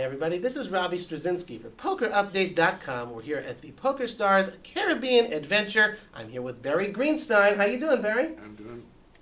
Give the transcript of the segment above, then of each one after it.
Hi, everybody. This is Robbie Straczynski for PokerUpdate.com. We're here at the PokerStars Caribbean Adventure. I'm here with Barry Greenstein. How you doing, Barry? I'm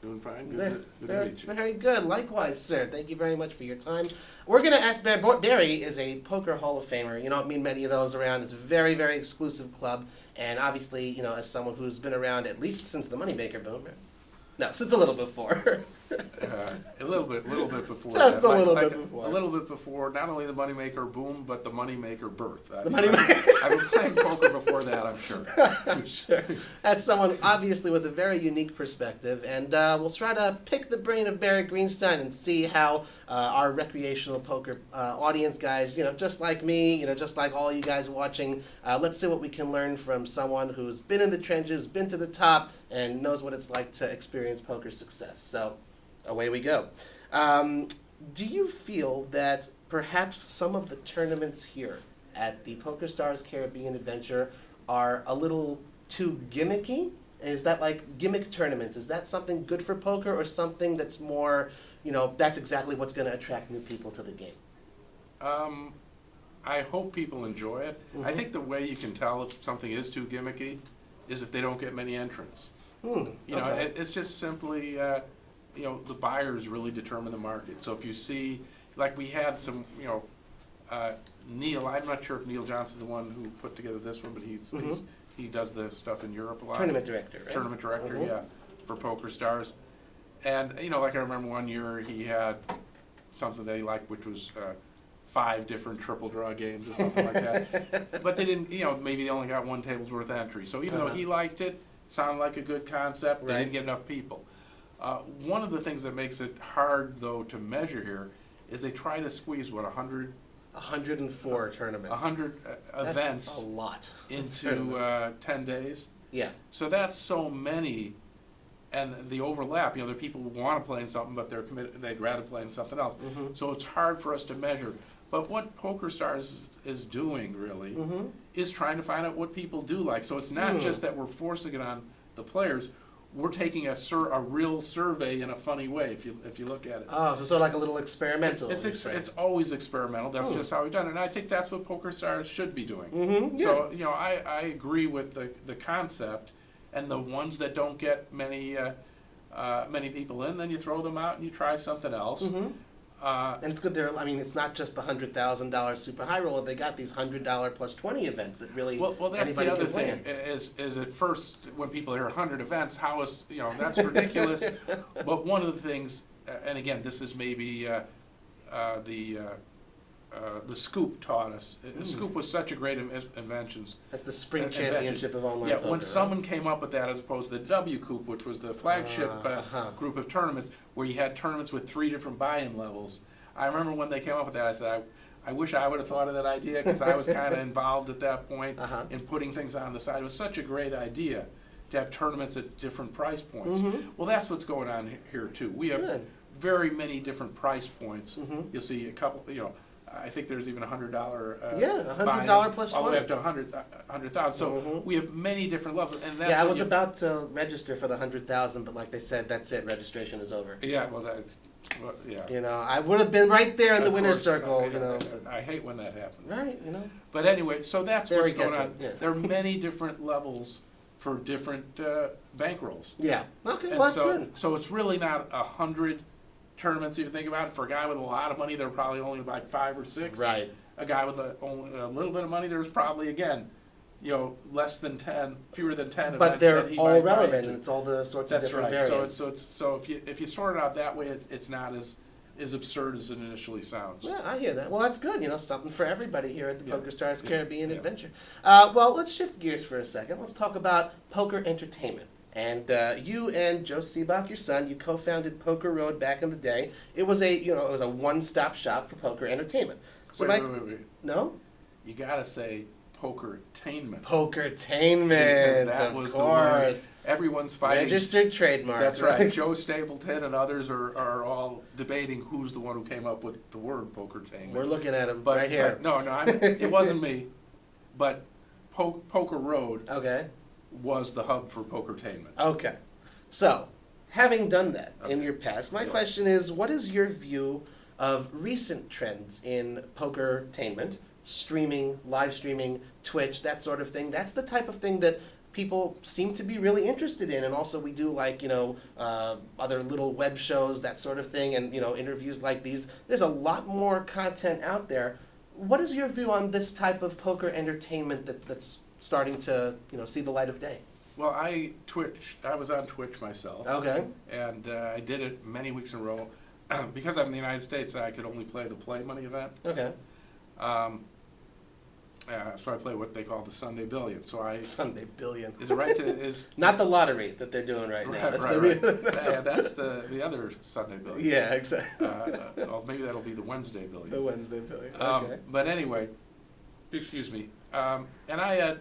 doing fine. Good to meet you. Very good. Likewise, sir. Thank you very much for your time. We're going to ask Barry is a Poker Hall of Famer. You don't meet many of those around. It's a very, very exclusive club. And obviously, you know, as someone who's been around at least since the Moneymaker boom. No, since a little before. A little bit before. Just that. a little bit before. A little bit before, not only the Moneymaker boom, but the Moneymaker birth. I've been playing poker before that, I'm sure. I'm sure. That's someone obviously with a very unique perspective, and we'll try to pick the brain of Barry Greenstein and see how our recreational poker audience guys, you know, just like me, you know, just like all you guys watching, let's see what we can learn from someone who's been in the trenches, been to the top, and knows what it's like to experience poker success. So, away we go. Do you feel that perhaps some of the tournaments here at the PokerStars Caribbean Adventure are a little too gimmicky? Is that like gimmick tournaments? Is that something good for poker or something that's more, you know, that's exactly what's going to attract new people to the game? I hope people enjoy it. Mm-hmm. I think the way you can tell if something is too gimmicky is if they don't get many entrants. You know, it's just simply, you know, the buyers really determine the market. So if you see, like we had some, you know, Neil, I'm not sure if Neil Johnson's the one who put together this one, but he does the stuff in Europe a lot. Tournament director, right? Tournament director, yeah, for PokerStars. And, you know, like I remember one year he had something that he liked, which was 5 different triple draw games or something like that. But they didn't, you know, maybe they only got one table's worth of entry. So even though he liked it, sounded like a good concept, they didn't get enough people. One of the things that makes it hard, though, to measure here is they try to squeeze, what, 104 tournaments. 100 events. That's a lot. Into 10 days. Yeah. So that's so many, and the overlap. You know, there are people who want to play in something, but they're committed. They'd rather play in something else. So it's hard for us to measure. But what PokerStars is doing really is trying to find out what people do like. So it's not just that we're forcing it on the players. We're taking a real survey in a funny way, if you look at it. Oh, so sort of like a little experimental. It's always experimental. That's just how we've done it. And I think that's what PokerStars should be doing. So, you know, I agree with the concept, and the ones that don't get many people in, then you throw them out and you try something else. And it's good there. I mean, it's not just the $100,000 super high roller. They got these $100 plus 20 events that really well that's anybody the other can thing win. Is at first when people hear 100 events, how is, you know, that's ridiculous. But one of the things, and again, this is maybe the Scoop taught us. Scoop was such a great invention. That's the spring championship of online poker. When someone came up with that, as opposed to the W-Coop, which was the flagship group of tournaments, where you had tournaments with 3 different buy-in levels. I remember when they came up with that, I said, I wish I would have thought of that idea, because I was kind of involved at that point in putting things on the side. It was such a great idea to have tournaments at different price points. Well, that's what's going on here too. We have very many different price points. You'll see a couple, you know, I think there's even $100 $100 plus 20. all the way up to 100,000. So we have many different levels. And that's I was about to register for the 100,000, but like they said, that's it. Registration is over. Yeah, well, that's yeah. You know, I would have been right there in the winner's circle. You know, I hate when that happens. Right. You know. But anyway, so that's what's going on. Yeah. There are many different levels for different bankrolls. Yeah. Okay. And Well, that's good. So it's really not 100 tournaments. If you think about it, for a guy with a lot of money, there are probably only like 5 or 6. Right. A guy with only a little bit of money, there's probably, again, you know, less than 10, fewer than 10 But events they're that he all might buy relevant, into. and it's all the sorts That's of different right. variants. So if you sort it out that way, it's not as absurd as it initially sounds. Yeah, I hear that. Well, that's good. You know, something for everybody here at the PokerStars Caribbean Adventure. Well, let's shift gears for a second. Let's talk about poker entertainment. And you and Joe Seabach, your son, you co-founded Poker Road back in the day. It was a one-stop shop for poker entertainment. So Wait. No? You gotta say Pokertainment. Pokertainment, Because that of was course. The word. Everyone's fighting. Registered trademark. That's right. Joe Stapleton and others are all debating who's the one who came up with the word Pokertainment. We're looking at him right here. No, it wasn't me. But Poker Road was the hub for Pokertainment. Okay. So, having done that in your past, my question is, what is your view of recent trends in pokertainment, streaming, live streaming, Twitch, that sort of thing. That's the type of thing that people seem to be really interested in. And also we do like, other little web shows, that sort of thing, and, interviews like these. There's a lot more content out there. What is your view on this type of poker entertainment that's starting to, see the light of day? Well, I was on Twitch myself. Okay. And I did it many weeks in a row. Because I'm in the United States, I could only play the Play Money event. Okay. So I play what they call the Sunday Billion. Sunday Billion. Is it right is not the lottery that they're doing right now. Right. Yeah, that's the other Sunday Billion. Yeah, exactly. Well, maybe that'll be the Wednesday Billion. The Wednesday Billion. Okay. But anyway, excuse me. And I had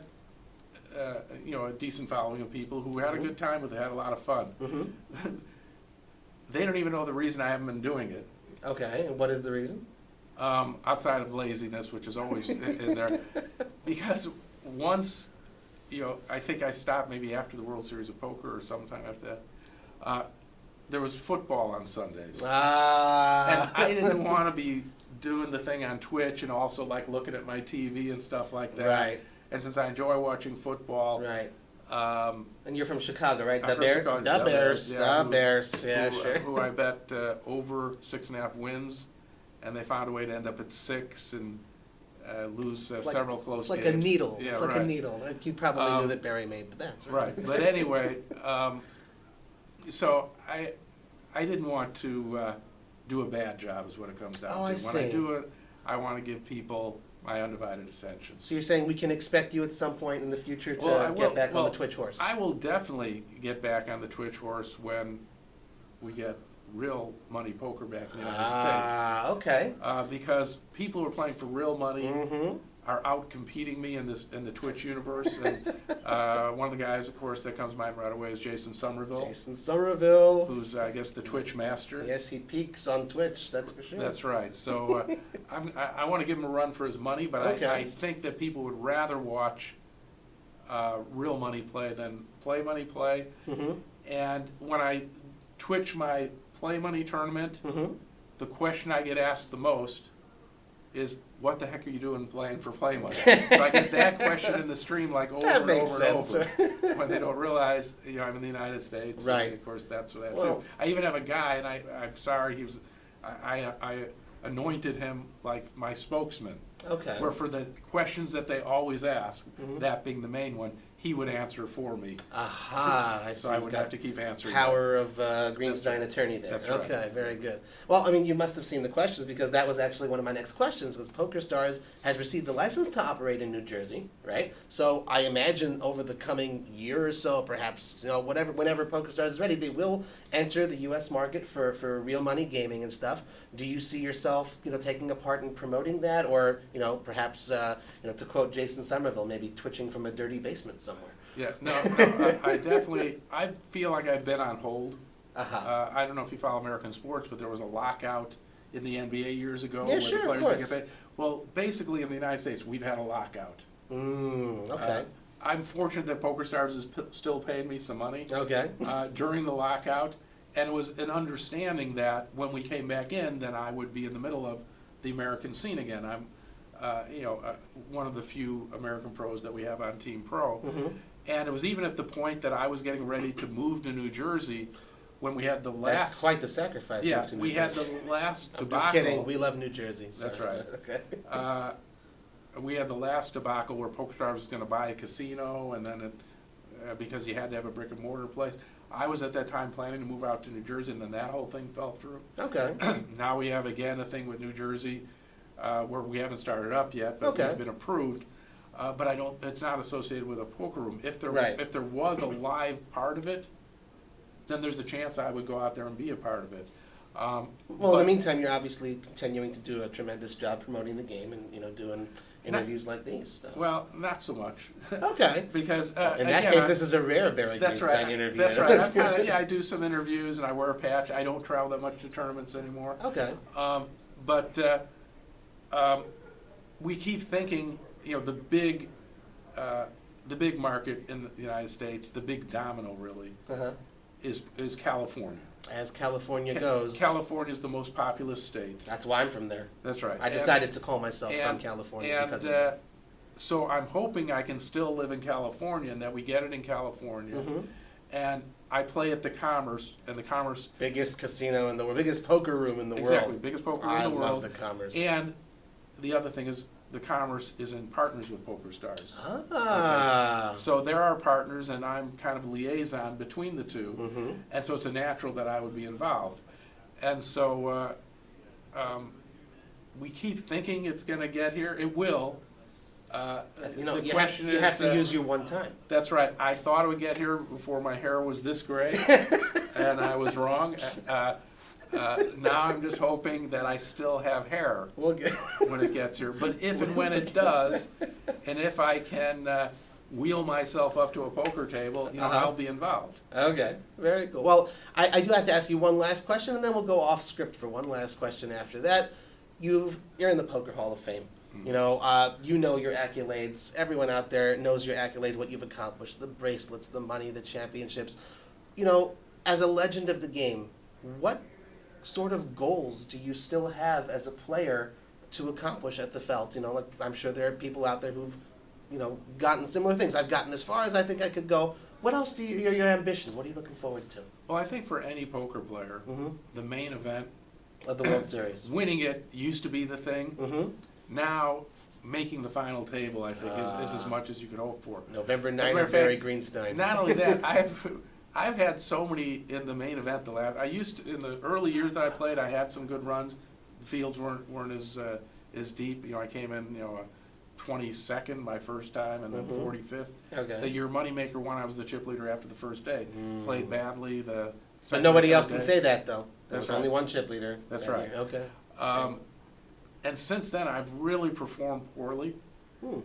a decent following of people who had a good time with it, had a lot of fun. Mm-hmm. They don't even know the reason I haven't been doing it. Okay, and what is the reason? Outside of laziness, which is always in there. Because once, I think I stopped maybe after the World Series of Poker or sometime after that, there was football on Sundays. And I didn't want to be doing the thing on Twitch and also like looking at my TV and stuff like that. Right. And since I enjoy watching football. Right. And you're from Chicago, right? The Bears. Yeah, sure. Who I bet over 6.5 wins, and they found a way to end up at 6 and lose several close games. It's like a needle. Yeah, it's like a needle. Like you probably knew that Barry made the bets, right? Right. But anyway, so I didn't want to do a bad job, is what it comes down to. I see. When I do it, I want to give people my undivided attention. So you're saying we can expect you at some point in the future to get back on the Twitch horse? I will definitely get back on the Twitch horse when we get real money poker back in the United States. Okay. Because people who are playing for real money are out competing me in the Twitch universe. And one of the guys, of course, that comes to mind right away is Jason Somerville. Jason Somerville. Who's, I guess, the Twitch master. Yes, he peaks on Twitch, that's for sure. That's right. So I want to give him a run for his money, but I think that people would rather watch real money play than play money play. Mm-hmm. And when I Twitch my play money tournament, the question I get asked the most is, what the heck are you doing playing for play money? So I get that question in the stream like over and over and over when they don't realize I'm in the United States. Right. And of course, that's what I do. I even have a guy, and I'm sorry, I anointed him like my spokesman. Okay. Where for the questions that they always ask, that being the main one, he would answer for me. Aha, I see. So I would have to keep answering. Power of Greenstein attorney there. That's right. Okay, very good. Well, I mean, you must have seen the questions because that was actually one of my next questions. Was PokerStars has received a license to operate in New Jersey, right? So I imagine over the coming year or so, perhaps whenever PokerStars is ready, they will enter the U.S. market for real money gaming and stuff. Do you see yourself, taking a part in promoting that, or perhaps to quote Jason Somerville, maybe twitching from a dirty basement somewhere? Yeah, no, I definitely, I feel like I've been on hold. I don't know if you follow American sports, but there was a lockout in the NBA years ago. Yeah, where sure, the players of didn't get course. paid. Well, basically in the United States, we've had a lockout. Okay. I'm fortunate that PokerStars is still paying me some money Okay. during the lockout, and it was an understanding that when we came back in, then I would be in the middle of the American scene again. I'm, one of the few American pros that we have on Team Pro. And it was even at the point that I was getting ready to move to New Jersey when we had the last... That's quite the sacrifice. Yeah, we had the last I'm debacle. just kidding. We love New Jersey. That's Sorry. right. Okay. We had the last debacle where PokerStars was going to buy a casino, and then because you had to have a brick and mortar place. I was at that time planning to move out to New Jersey, and then that whole thing fell through. Okay. Now we have again a thing with New Jersey where we haven't started up yet, but Okay. we've been approved. But I don't. It's not associated with a poker room. If there was a live part of it, then there's a chance I would go out there and be a part of it. Well, in the meantime, you're obviously continuing to do a tremendous job promoting the game and doing interviews like these. So. Well, not so much. Okay. Because in that case, this is a rare Barry Greenstein interview. That's right. I do some interviews and I wear a patch. I don't travel that much to tournaments anymore. Okay. But we keep thinking, the big market in the United States, the big domino really, is California. As California goes. California is the most populous state. That's why I'm from there. That's right. I decided to call myself from California because of that. So I'm hoping I can still live in California and that we get it in California. Mm-hmm. And I play at the Commerce, and the Commerce... Biggest casino in the world, biggest poker room in the world. Exactly, biggest poker room in the world. I love the Commerce. And the other thing is, the Commerce is in partners with PokerStars. Ah. Okay. So there are partners, and I'm kind of a liaison between the two. Mm-hmm. And so it's a natural that I would be involved. And so we keep thinking it's going to get here. It will. The question you have to use your one time. That's right. I thought it would get here before my hair was this gray, and I was wrong. Now I'm just hoping that I still have hair when it gets here. But if and when it does, and if I can wheel myself up to a poker table, I'll be involved. Okay, very cool. Well, I do have to ask you one last question, and then we'll go off script for one last question after that. You're in the Poker Hall of Fame. You know your accolades. Everyone out there knows your accolades, what you've accomplished, the bracelets, the money, the championships. As a legend of the game, what sort of goals do you still have as a player to accomplish at the felt? I'm sure there are people out there who've, gotten similar things. I've gotten as far as I think I could go. What else are your ambitions? What are you looking forward to? Well, I think for any poker player, the main event of the World Series, winning it used to be the thing. Mm-hmm. Now, making the final table, I think, is as much as you could hope for. November 9th, Barry Greenstein. Not only that, I've had so many in the main event. In the early years that I played, I had some good runs. The fields weren't as deep. I came in 22nd my first time, and then 45th. Okay. The year Moneymaker won, I was the chip leader after the first day. Played badly. But nobody else can say that, though. There was That's only right. one chip leader. That's right. Year. Okay. And since then, I've really performed poorly. Hmm.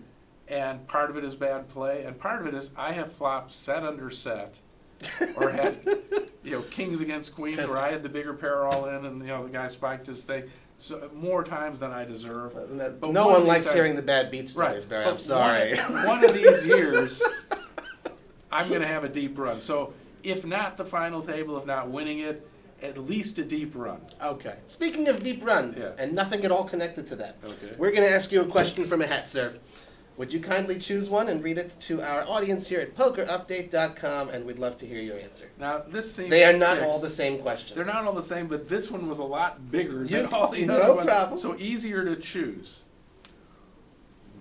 And part of it is bad play, and part of it is I have flopped set under set, or had kings against queens, where I had the bigger pair all in, and the guy spiked his thing. So more times than I deserve. But no one likes hearing the bad beat stories, right. Barry. But I'm sorry. One of these years, I'm going to have a deep run. So if not the final table, if not winning it, at least a deep run. Okay. Speaking of deep runs, and nothing at all connected to that, okay, we're going to ask you a question from a hat, sir. Would you kindly choose one and read it to our audience here at PokerUpdate.com, and we'd love to hear your answer. Now, this seems... They are not all the same question. They're not all the same, but this one was a lot bigger than all the other ones. No problem. So easier to choose.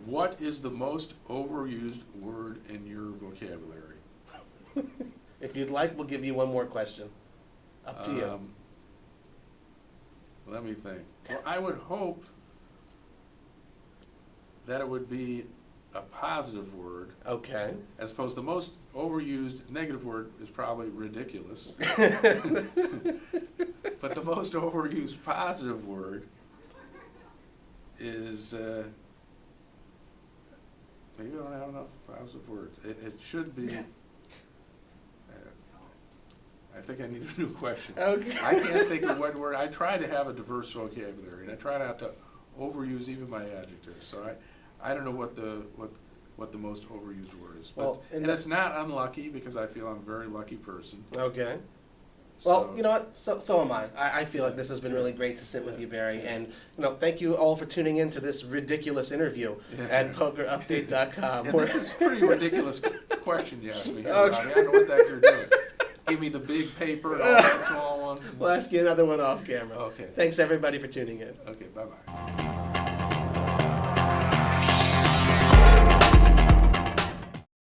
What is the most overused word in your vocabulary? If you'd like, we'll give you one more question. Up to you. Let me think. Well, I would hope that it would be a positive word. Okay. As opposed to the most overused negative word is probably ridiculous. But the most overused positive word is, maybe I don't have enough positive words. It should be, I think I need a new question. Okay. I can't think of what word. I try to have a diverse vocabulary, and I try not to overuse even my adjectives. So I don't know what the most overused word is. But, well, and it's not unlucky, because I feel I'm a very lucky person. Okay. So, well, you know what? So am I. I feel like this has been really great to sit with you, Barry. And thank you all for tuning in to this ridiculous interview at PokerUpdate.com. This is a pretty ridiculous question you asked me here, Okay. Robbie. I don't know what the heck you're doing. Give me the big paper and all the small ones. We'll ask you another one off camera. Okay. Thanks, everybody, for tuning in. Okay, bye-bye.